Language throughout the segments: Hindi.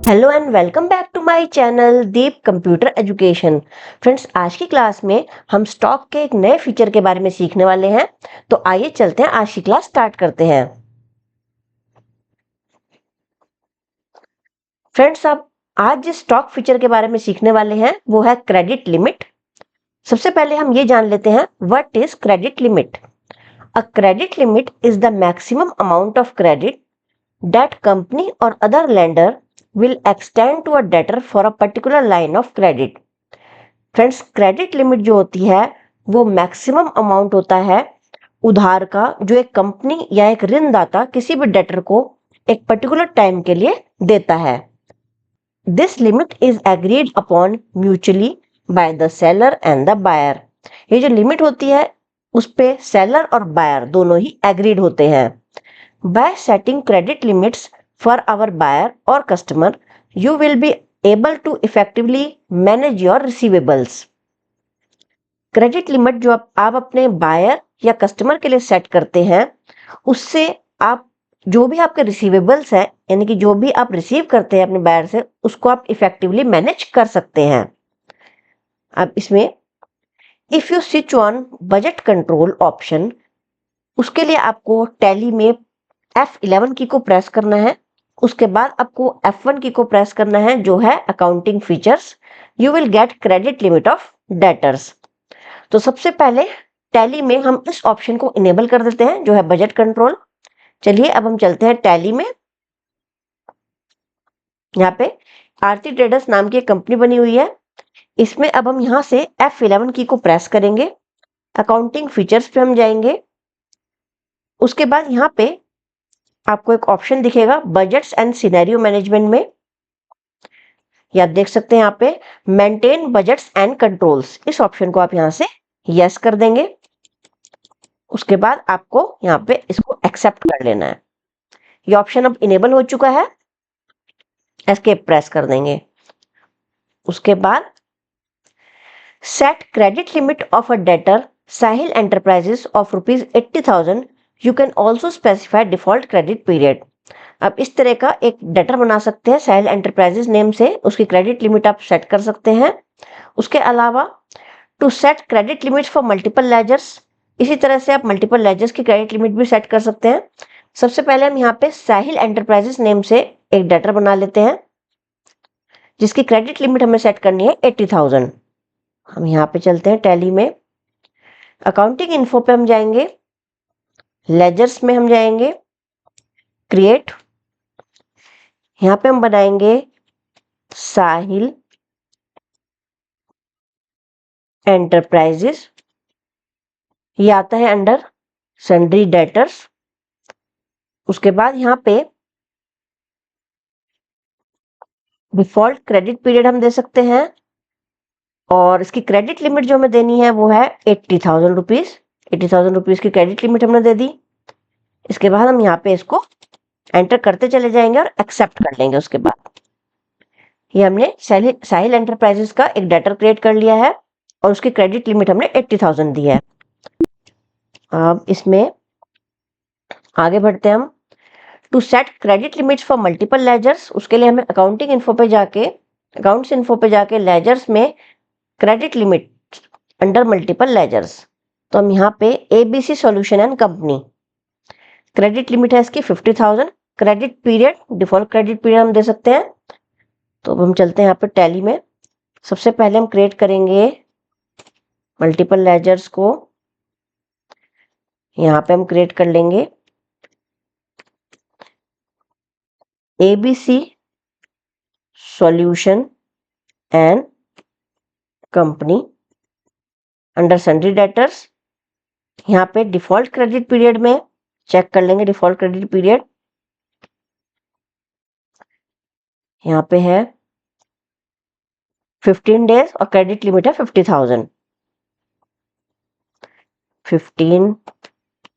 Hello and welcome back to my channel Deep computer education. Friends, आज की क्लास में हम स्टॉक के एक नए फीचर के बारे में सीखने वाले हैं। तो आइए चलते हैं, आज की क्लास स्टार्ट करते हैं। फ्रेंड्स, आप आज जिस स्टॉक फीचर के बारे में सीखने वाले हैं वो है क्रेडिट लिमिट। सबसे पहले हम ये जान लेते हैं what is credit limit. A credit limit is the maximum amount of credit that company or other lender will extend to a debtor for a particular line of credit। Friends, credit limit जो होती है वो मैक्सिमम अमाउंट होता है उधार का जो एक कंपनी या एक ऋणदाता किसी भी डेटर को एक पर्टिकुलर टाइम के लिए देता है। This limit is agreed upon mutually by the seller and the buyer. ये जो लिमिट होती है उस पे सेलर और बायर दोनों ही एग्रीड होते हैं। By setting credit limits for our buyer or customer, you will be able to effectively manage your receivables। Credit limit जो आप अपने बायर या कस्टमर के लिए सेट करते हैं उससे आप जो भी आपके रिसीवेबल्स हैं यानी कि जो भी आप रिसीव करते हैं अपने बायर से उसको आप इफेक्टिवली मैनेज कर सकते हैं। अब इसमें if you switch on budget control option, उसके लिए आपको टैली में F11 की को प्रेस करना है। उसके बाद आपको F1 की को प्रेस करना है जो है accounting features. You will get credit limit of debtors. तो सबसे पहले टैली में हम इस ऑप्शन को इनेबल कर देते हैं जो है बजट कंट्रोल। चलिए अब हम चलते हैं टैली में। यहाँ पे आरती ट्रेडर्स नाम की एक कंपनी बनी हुई है। इसमें अब हम यहाँ से F11 की को प्रेस करेंगे, अकाउंटिंग फीचर्स पे हम जाएंगे। उसके बाद यहाँ पे आपको एक ऑप्शन दिखेगा बजट्स एंड सिनेरियो मैनेजमेंट में, या आप देख सकते हैं यहाँ पे मेंटेन बजट्स एंड कंट्रोल्स। इस ऑप्शन को आप यहाँ से यस कर देंगे। उसके बाद आपको यहाँ पे इसको एक्सेप्ट कर लेना है। ये ऑप्शन अब इनेबल हो चुका है, एस्केप प्रेस कर देंगे। उसके बाद set credit limit of a debtor Sahil enterprises of ₹80,000। You can also specify default credit period. आप इस तरह का एक डेटर बना सकते हैं साहिल एंटरप्राइजेस नेम से, उसकी क्रेडिट लिमिट आप सेट कर सकते हैं। उसके अलावा to set credit limit for multiple ledgers, इसी तरह से आप मल्टीपल लेजर्स की क्रेडिट लिमिट भी सेट कर सकते हैं। सबसे पहले हम यहाँ पे साहिल एंटरप्राइजेस नेम से एक डेटर बना लेते हैं जिसकी क्रेडिट लिमिट हमें सेट करनी है 80,000। हम यहाँ पे चलते हैं टैली में, अकाउंटिंग इन्फो पे हम जाएंगे, लेजर्स में हम जाएंगे, क्रिएट। यहाँ पे हम बनाएंगे साहिल एंटरप्राइजेस। ये आता है अंडर सन्ड्री डेटर्स। उसके बाद यहाँ पे डिफॉल्ट क्रेडिट पीरियड हम दे सकते हैं और इसकी क्रेडिट लिमिट जो हमें देनी है वो है 80,000 रुपीज। 80,000 रुपीज की क्रेडिट लिमिट हमने दे दी। इसके बाद हम यहाँ पे इसको एंटर करते चले जाएंगे और एक्सेप्ट कर लेंगे। उसके बाद ये हमने साहिल एंटरप्राइजेस का एक डेटर क्रिएट कर लिया है और उसकी क्रेडिट लिमिट हमने 80,000 दी है। अब इसमें आगे बढ़ते हैं हम। To set credit limits for multiple ledgers, उसके लिए हमें अकाउंटिंग इन्फो पे जाके अकाउंट्स इन्फो पे जाके लेजर्स में credit limit under multiple ledgers, तो हम यहाँ पे ABC solution and company credit limit है इसकी 50,000। Credit period default credit period हम दे सकते हैं। तो अब हम चलते हैं यहाँ पे टैली में। सबसे पहले हम क्रिएट करेंगे मल्टीपल लेजर्स को। यहाँ पे हम क्रिएट कर लेंगे ABC solution and company under sundry debtors. यहाँ पे डिफॉल्ट क्रेडिट पीरियड में चेक कर लेंगे। डिफॉल्ट क्रेडिट पीरियड यहाँ पे है 15 डेज और क्रेडिट लिमिट है 50,000। 15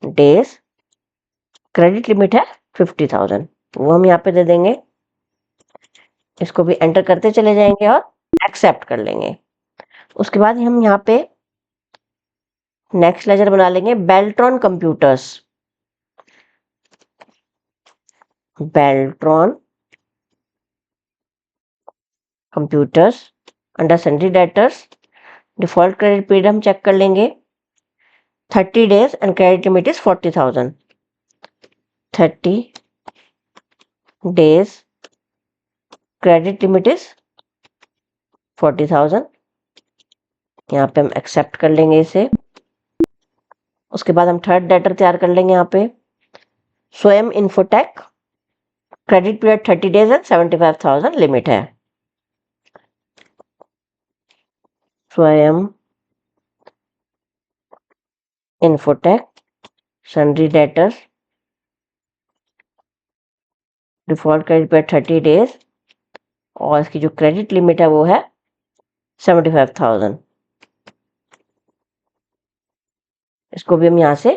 डेज, क्रेडिट लिमिट है 50,000, वो हम यहाँ पे दे देंगे। इसको भी एंटर करते चले जाएंगे और एक्सेप्ट कर लेंगे। उसके बाद हम यहाँ पे नेक्स्ट लेजर बना लेंगे Beltron computers. Beltron computers under sundry debtors. Default credit period हम चेक कर लेंगे 30 days and credit limit is 40,000। 30 days credit limit is 40,000। यहाँ पे हम एक्सेप्ट कर लेंगे इसे। उसके बाद हम थर्ड डेटर तैयार कर लेंगे। यहाँ पे स्वयं infotech credit period 30 days and 75,000 limit है। स्वयं infotech sundry debtors default credit period 30 days और इसकी जो क्रेडिट लिमिट है वो है 75,000। इसको भी हम यहाँ से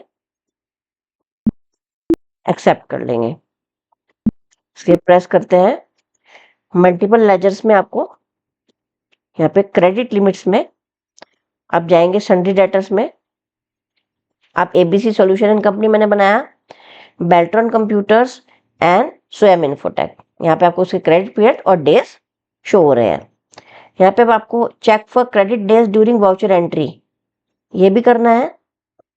एक्सेप्ट कर लेंगे। इसके प्रेस करते हैं। मल्टीपल लेजर्स में आपको यहाँ पे क्रेडिट लिमिट्स में आप जाएंगे सन्ड्री डेटर्स में। आप एबीसी सॉल्यूशन एंड कंपनी मैंने बनाया, Beltron computers and Swayam infotech. यहाँ पे आपको उसके क्रेडिट पीरियड और डेज शो हो रहे हैं। यहाँ पे अब आपको check for credit days during voucher entry ये भी करना है,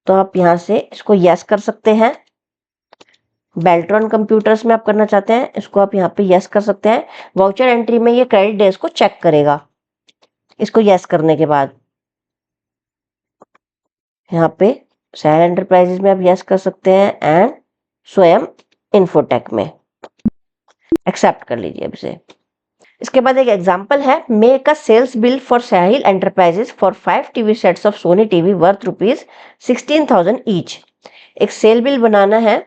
तो आप यहाँ से इसको यस कर सकते हैं। बेल्ट्रॉन कंप्यूटर्स में आप करना चाहते हैं, इसको आप यहाँ पे यस कर सकते हैं। वाउचर एंट्री में ये क्रेडिट डेज को चेक करेगा। इसको यस करने के बाद यहाँ पे साहिल एंटरप्राइजेज में आप यस कर सकते हैं एंड स्वयं इन्फोटेक में एक्सेप्ट कर लीजिए अब इसे। इसके बाद एक एग्जांपल है, make a sales bill for Sahil enterprises for 5 TV sets of Sony TV worth ₹16,000 each. एक सेल बिल बनाना है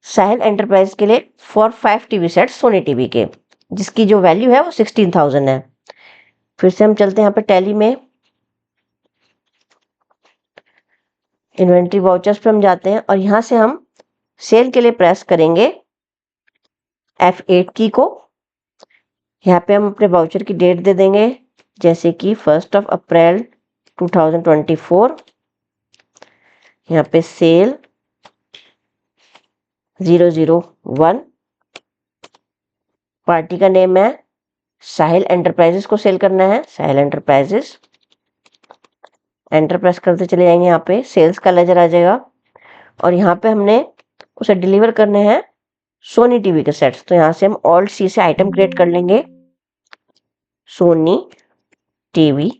साहिल एंटरप्राइज के लिए for 5 TV sets Sony TV के, जिसकी जो वैल्यू है वो 16,000 है। फिर से हम चलते हैं यहाँ पे टैली में, इन्वेंट्री वाउचर्स पे हम जाते हैं और यहाँ से हम सेल के लिए प्रेस करेंगे F8 की को। यहाँ पे हम अपने वाउचर की डेट दे देंगे, जैसे कि 1 अप्रैल 2024। यहाँ पे सेल 001, पार्टी का नेम है साहिल एंटरप्राइजेस को सेल करना है, साहिल एंटरप्राइजेस। एंटर प्रेस करते चले जाएंगे, यहाँ पे सेल्स का लेजर आ जाएगा और यहाँ पे हमने उसे डिलीवर करने हैं सोनी टीवी के सेट्स। तो यहाँ से हम ऑल्ट सी से आइटम क्रिएट कर लेंगे, सोनी टीवी।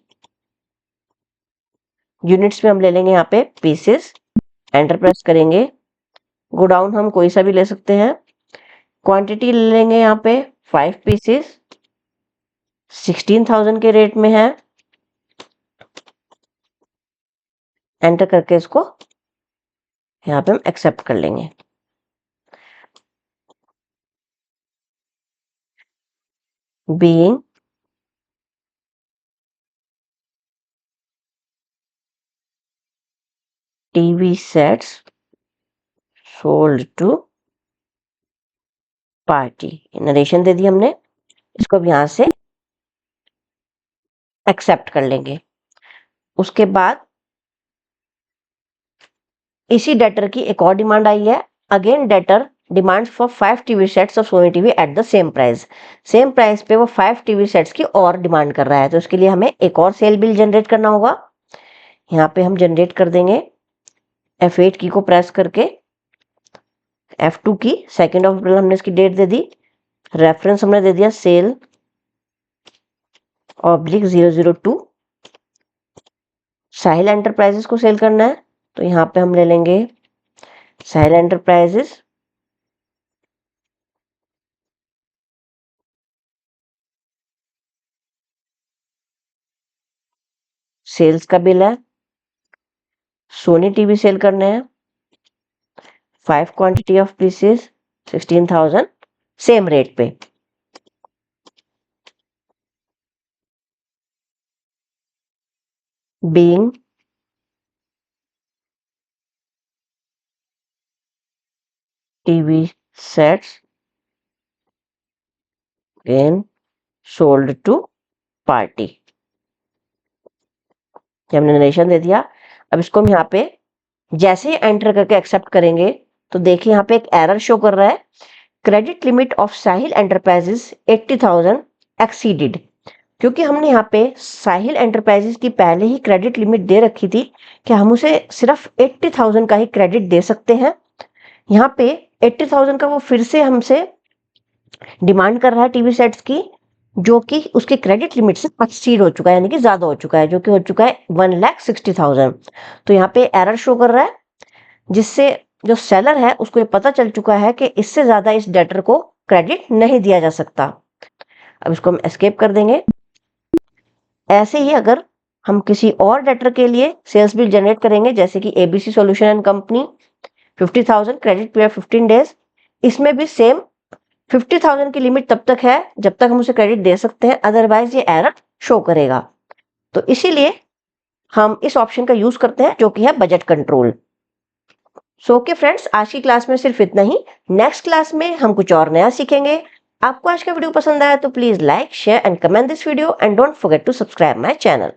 यूनिट्स में हम ले लेंगे यहाँ पे पीसेस, एंटर प्रेस करेंगे। गोडाउन हम कोई सा भी ले सकते हैं। क्वांटिटी ले लेंगे यहाँ पे 5 पीसेस, 16,000 के रेट में है। एंटर करके इसको यहाँ पे हम एक्सेप्ट कर लेंगे। Being TV sets sold to party, narration दे दी हमने। इसको अब यहाँ से एक्सेप्ट कर लेंगे। उसके बाद इसी डेटर की एक और डिमांड आई है, again debtor demands for 5 TV sets of Sony TV at the same price. Same price पे वो 5 टीवी सेट्स की और डिमांड कर रहा है, तो इसके लिए हमें एक और सेल बिल जनरेट करना होगा। यहाँ पे हम जनरेट कर देंगे F8 की को प्रेस करके। F2 की 2 अप्रैल हमने इसकी डेट दे दी। रेफरेंस हमने दे दिया सेल /002। साहिल एंटरप्राइजेस को सेल करना है, तो यहाँ पे हम ले लेंगे साहिल एंटरप्राइजेस। सेल्स का बिल है, सोनी टीवी सेल करने हैं 5 quantity of pieces 16,000 same rate पे। Being TV sets again sold to party, हमने नरेशन दे दिया। अब इसको हम यहाँ पे जैसे ही एंटर करके एक्सेप्ट करेंगे तो देखिए यहाँ पे एक एरर शो कर रहा है, credit limit of Sahil enterprises 80,000 exceeded. क्योंकि हमने यहाँ पे साहिल एंटरप्राइजेस की पहले ही क्रेडिट लिमिट दे रखी थी कि हम उसे सिर्फ 80,000 का ही क्रेडिट दे सकते हैं। यहाँ पे 80,000 का वो फिर से हमसे डिमांड कर रहा है टीवी सेट्स की, जो कि उसके क्रेडिट लिमिट से एक्सीड हो चुका है, यानी कि ज्यादा हो चुका है, जो कि हो चुका है 1,60,000। तो यहाँ पे एरर शो कर रहा है, जिससे जो सेलर है उसको ये पता चल चुका है कि इससे ज्यादा इस डेटर को क्रेडिट नहीं दिया जा सकता। अब इसको हम एस्केप कर देंगे। ऐसे ही अगर हम किसी और डेटर के लिए सेल्स बिल जनरेट करेंगे, जैसे कि ABC solution and company 50,000 credit period 15 days, इसमें भी सेम 50,000 की लिमिट तब तक है जब तक हम उसे क्रेडिट दे सकते हैं, अदरवाइज ये एरर शो करेगा। तो इसीलिए हम इस ऑप्शन का यूज करते हैं, जो कि है budget control. So okay friends, आज की क्लास में सिर्फ इतना ही। नेक्स्ट क्लास में हम कुछ और नया सीखेंगे। आपको आज का वीडियो पसंद आया तो please like, share and comment this video and don't forget to subscribe my channel.